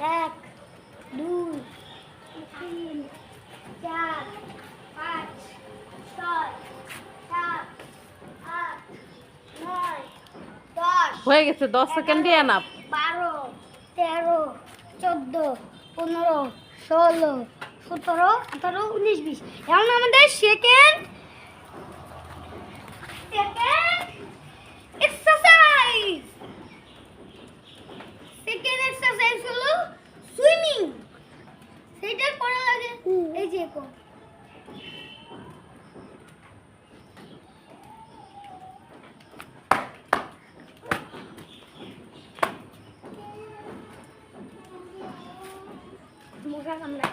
এক, দুই, তিন, চার, পাঁচ, ছয়, সাত, আট, নয়, 10 হয়ে গেছে 10 সেকেন্ডই এনাফ 12, 13, 14, 15, 16, 17, 18, 19, 20 এখন আমাদের সেকেন্ড এক্সারসাইজ হলো সুইমিং। সেটা করা লাগে এই যে মুখা কামড়া